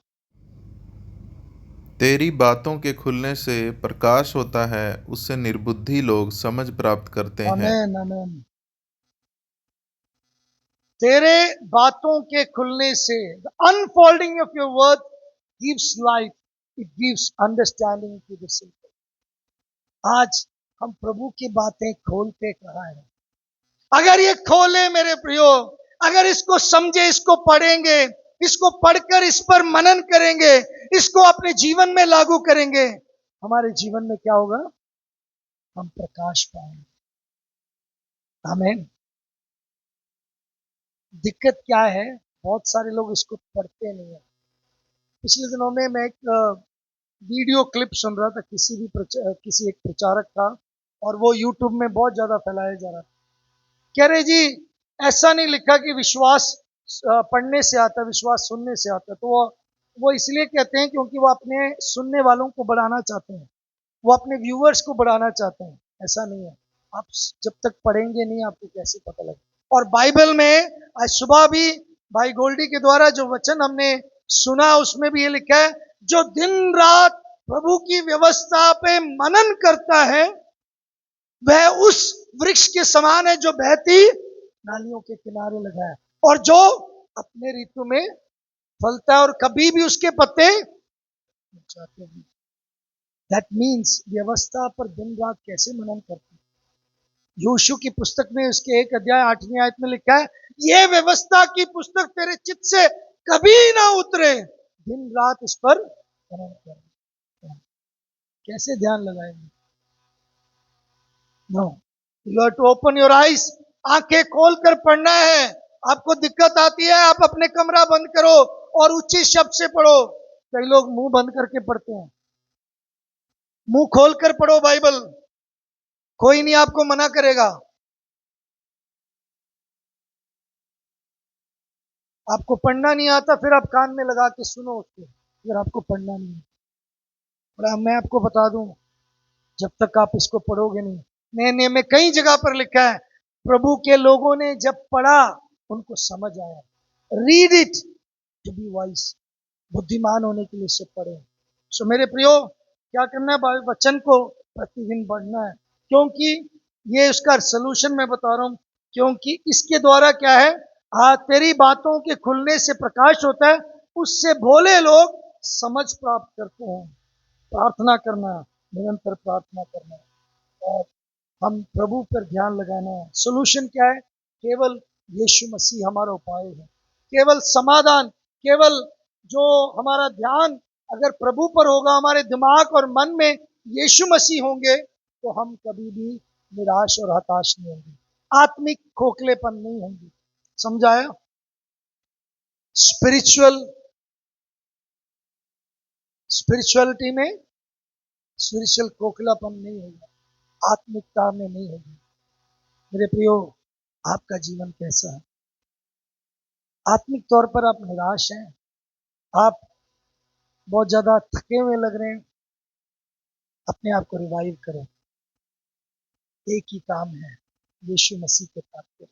तेरी बातों के खुलने से प्रकाश होता है, उससे निर्बुद्धि लोग समझ प्राप्त करते हैं। आमेन आमेन। तेरे बातों के खुलने से, the unfolding of your word gives light, it gives understanding to the simple. आज हम प्रभु की बातें खोलते कहाँ हैं? अगर ये खोले मेरे प्रियो, अगर इसको समझे, इसको पढ़ेंगे, इसको पढ़कर इस पर मनन करेंगे, इसको अपने जीवन में लागू करेंगे, हमारे जीवन में क्या होगा? हम प्रकाश पाएंगे। आमीन। दिक्कत क्या है? बहुत सारे लोग इसको पढ़ते नहीं है। पिछले दिनों में मैं एक वीडियो क्लिप सुन रहा था, किसी एक प्रचारक था, और वो यूट्यूब में बहुत ज्यादा फैलाया जा रहा था। कह रहे जी, ऐसा नहीं लिखा कि विश्वास पढ़ने से आता, विश्वास सुनने से आता। तो वो इसलिए कहते हैं क्योंकि वो अपने सुनने वालों को बढ़ाना चाहते हैं, वो अपने व्यूअर्स को बढ़ाना चाहते हैं। ऐसा नहीं है। आप जब तक पढ़ेंगे नहीं, आपको कैसे पता लगेगा? और बाइबल में आज सुबह भी भाई गोल्डी के द्वारा जो वचन हमने सुना उसमें भी ये लिखा है, जो दिन रात प्रभु की व्यवस्था पे मनन करता है वह उस वृक्ष के समान है जो बहती नालियों के किनारे लगा है और जो अपने ऋतु में फलता है और कभी भी उसके पत्ते जाते हैं। दैट मीन्स व्यवस्था पर दिन रात कैसे मनन करते हैं। योशू की पुस्तक में उसके 1 अध्याय 8वीं आयत में लिखा है, यह व्यवस्था की पुस्तक तेरे चित्त से कभी ना उतरे, दिन रात इस पर मनन कर। कैसे ध्यान लगाएंगे? No, you have to open your eyes, आंखें खोलकर पढ़ना है। आपको दिक्कत आती है, आप अपने कमरा बंद करो और उच्च शब्द से पढ़ो। कई लोग मुंह बंद करके पढ़ते हैं, मुंह खोलकर पढ़ो बाइबल, कोई नहीं आपको मना करेगा। आपको पढ़ना नहीं आता फिर आप कान में लगा के सुनो उसको, अगर आपको पढ़ना नहीं है। और मैं आपको बता दूं, जब तक आप इसको पढ़ोगे नहीं, नए नियम में कई जगह पर लिखा है प्रभु के लोगों ने जब पढ़ा उनको समझ आया। Read it to be wise, बुद्धिमान होने के लिए इसे पढ़े। सो मेरे प्रियो, क्या करना है? वचन को प्रतिदिन पढ़ना है, क्योंकि ये उसका सलूशन मैं बता रहा हूं। क्योंकि इसके द्वारा क्या है, तेरी बातों के खुलने से प्रकाश होता है, उससे भोले लोग समझ प्राप्त करते हैं। प्रार्थना करना, निरंतर प्रार्थना करना, और हम प्रभु पर ध्यान लगाना है। सोल्यूशन क्या है? केवल यीशु मसीह हमारा उपाय है, केवल समाधान, केवल जो हमारा ध्यान अगर प्रभु पर होगा, हमारे दिमाग और मन में यीशु मसीह होंगे, तो हम कभी भी निराश और हताश नहीं होंगे, आत्मिक खोखलेपन नहीं होंगे। समझाया? स्पिरिचुअलिटी में स्पिरिचुअल खोखलापन नहीं होगा, आत्मिकता में नहीं होगी। मेरे प्रियो, आपका जीवन कैसा है? आत्मिक तौर पर आप निराश हैं, आप बहुत ज्यादा थके हुए लग रहे हैं, अपने आप को रिवाइव करें। एक ही काम है, यीशु मसीह के पास करें।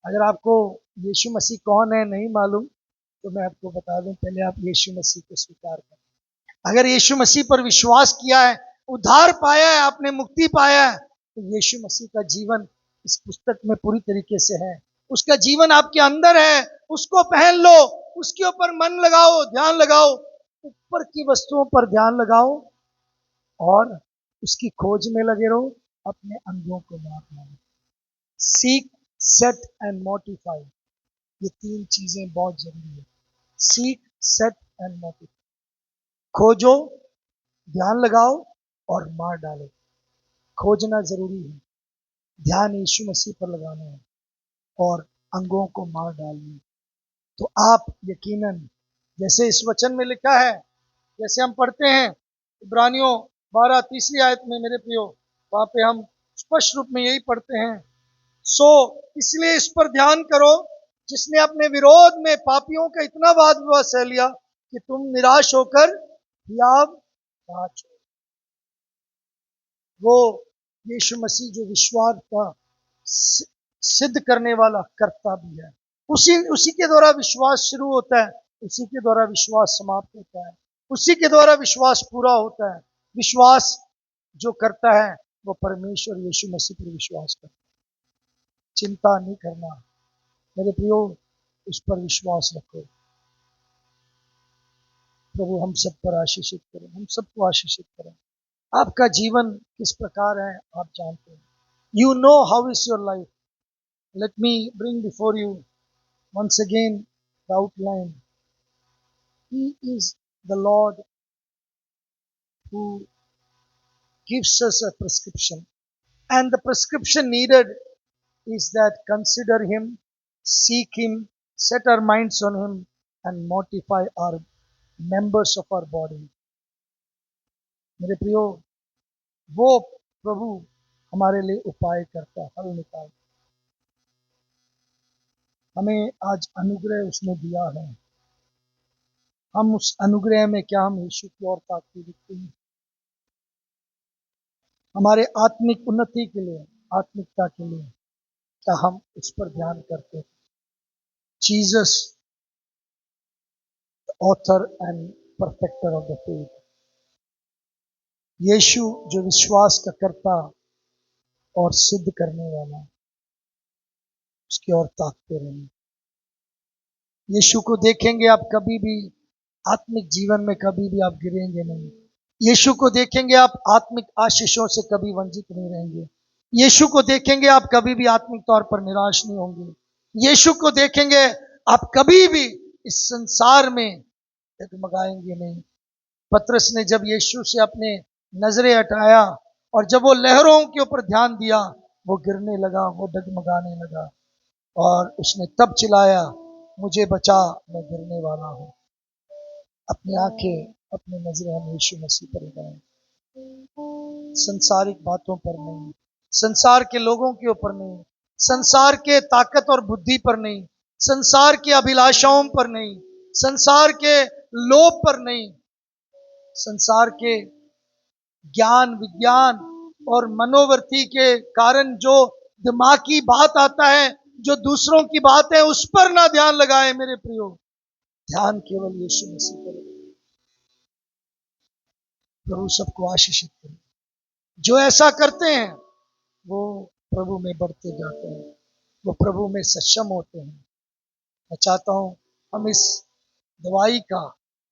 अगर आपको यीशु मसीह कौन है नहीं मालूम, तो मैं आपको बता दूं, पहले आप यीशु मसीह को स्वीकार करें। अगर यीशु मसीह पर विश्वास किया है, उद्धार पाया है, आपने मुक्ति पाया है, तो यीशु मसीह का जीवन इस पुस्तक में पूरी तरीके से है। उसका जीवन आपके अंदर है, उसको पहन लो, उसके ऊपर मन लगाओ, ध्यान लगाओ, ऊपर की वस्तुओं पर ध्यान लगाओ और उसकी खोज में लगे रहो। अपने अंगों को मारना, सीक, सेट एंड मोटिफाई, ये 3 चीजें बहुत जरूरी है। सीक, सेट एंड मोटिफाई, खोजो, ध्यान लगाओ और मार डालो। खोजना जरूरी है, ध्यान यीशु मसीह पर लगाना है और अंगों को मार डालना है। तो आप यकीनन, जैसे इस वचन में लिखा है, जैसे हम पढ़ते हैं इब्रानियों 12 तीसरी आयत में, मेरे प्रियो, वहां पे हम स्पष्ट रूप में यही पढ़ते हैं, सो इसलिए इस पर ध्यान करो जिसने अपने विरोध में पापियों का इतना वाद विवाद सह लिया कि तुम निराश होकर हियाव नाच हो। वो यीशु मसीह जो विश्वास का सिद्ध करने वाला कर्ता भी है, उसी के द्वारा विश्वास शुरू होता है, उसी के द्वारा विश्वास समाप्त होता है, उसी के द्वारा विश्वास पूरा होता है। विश्वास जो करता है वो परमेश्वर यीशु मसीह पर विश्वास करता है। चिंता नहीं करना मेरे प्रियो, उस पर विश्वास रखो। प्रभु हम सब पर आशीषित करें, हम सबको आशीषित करें। आपका जीवन किस प्रकार है आप जानते हैं। You know how is your life. Let me bring before you once again the outline. He is the Lord who gives us a prescription, and the prescription needed is that consider him, seek him, set our minds on him, and mortify our members of our body. मेरे प्रियो, वो प्रभु हमारे लिए उपाय करता है, हल निकालता। हमें आज अनुग्रह उसने दिया है, हम उस अनुग्रह में क्या हम यीशु की ओर ताकते दिखते हैं। हमारे आत्मिक उन्नति के लिए, आत्मिकता के लिए क्या हम उस पर ध्यान करते हैं? Jesus, author and perfecter of the faith. यीशु जो विश्वास का कर्ता और सिद्ध करने वाला, उसकी ओर ताकते रहें। यीशु को देखेंगे आप कभी भी आत्मिक जीवन में कभी भी आप गिरेंगे नहीं। यीशु को देखेंगे आप आत्मिक आशीषों से कभी वंचित नहीं रहेंगे। यीशु को देखेंगे आप कभी भी आत्मिक तौर पर निराश नहीं होंगे। यीशु को देखेंगे आप कभी भी इस संसार में डगमगाएंगे नहीं। पतरस ने जब यीशु से अपने नजरें हटाया और जब वो लहरों के ऊपर ध्यान दिया, वो गिरने लगा, वो डगमगाने लगा और उसने तब चिल्लाया, मुझे बचा, मैं गिरने वाला हूं। अपनी आंखें, अपनी नजरें हम यीशु मसीह पर लगाएं, संसारिक बातों पर नहीं, संसार के लोगों के ऊपर नहीं, संसार के ताकत और बुद्धि पर नहीं, संसार की अभिलाषाओं पर नहीं, संसार के लोभ पर नहीं, संसार के ज्ञान विज्ञान और मनोवृत्ति के कारण जो दिमागी बात आता है, जो दूसरों की बात है, उस पर ना ध्यान लगाए मेरे प्रियो। ध्यान केवल यीशु मसीह पर। प्रभु सबको आशीषित करे। जो ऐसा करते हैं वो प्रभु में बढ़ते जाते हैं, वो प्रभु में सक्षम होते हैं। मैं चाहता हूं हम इस दवाई का,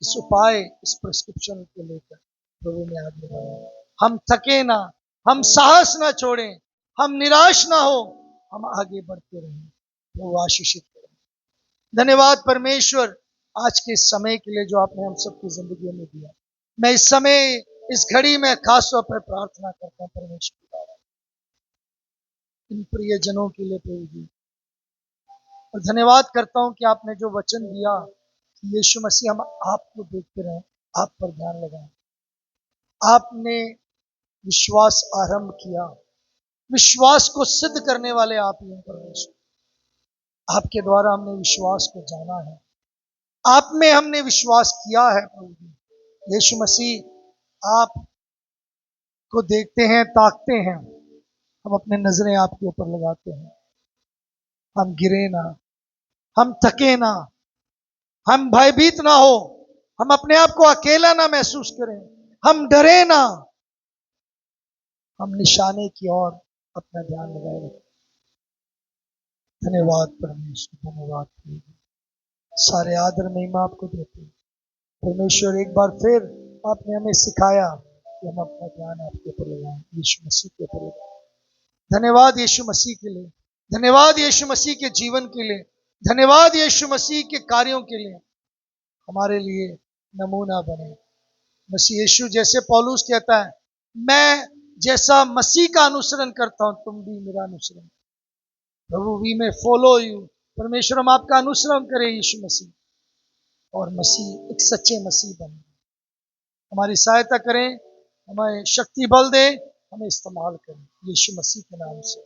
इस उपाय, इस प्रिस्क्रिप्शन को लेकर प्रभु में आगे बढ़ें। हम थके ना, हम साहस ना छोड़ें, हम निराश ना हो, हम आगे बढ़ते रहें। प्रभु आशीषित करें। धन्यवाद परमेश्वर आज के समय के लिए जो आपने हम सबकी जिंदगी में दिया। मैं इस समय, इस घड़ी में खास तौर पर प्रार्थना करता हूं परमेश्वर, इन प्रियजनों के लिए प्रभु जी, और धन्यवाद करता हूं कि आपने जो वचन दिया कि यीशु मसीह हम आपको देखते रहें, आप पर ध्यान लगाएं। आपने विश्वास आरंभ किया, विश्वास को सिद्ध करने वाले आप ही हैं परमेश्वर। आपके द्वारा हमने विश्वास को जाना है, आप में हमने विश्वास किया है प्रभु जी। यीशु मसीह आप को देखते हैं, ताकते हैं, हम अपने नजरें आपके ऊपर लगाते हैं। हम गिरे ना, हम थके ना, हम भयभीत ना हो, हम अपने आप को अकेला ना महसूस करें, हम डरे ना, हम निशाने की ओर अपना ध्यान लगाए रखें। धन्यवाद परमेश्वर, धन्यवाद। सारे आदर महिमा आपको देते हैं परमेश्वर। एक बार फिर आपने हमें सिखाया कि हम अपना ध्यान आपके ऊपर लगाएं, यीशु मसीह के ऊपर लगाएं। धन्यवाद यीशु मसीह के लिए, धन्यवाद यीशु मसीह के जीवन के लिए, धन्यवाद यीशु मसीह के कार्यों के लिए। हमारे लिए नमूना बने। मसीह यीशु जैसे पौलुस कहता है, मैं जैसा मसीह का अनुसरण करता हूं, तुम भी मेरा अनुसरण। प्रभु वी में फॉलो यू। परमेश्वर हम आपका अनुसरण करें यीशु मसीह, और मसीह एक सच्चे मसीह बने। हमारी सहायता करें, हमें शक्ति बल दे, हमें इस्तेमाल करें यीशु मसीह के नाम से।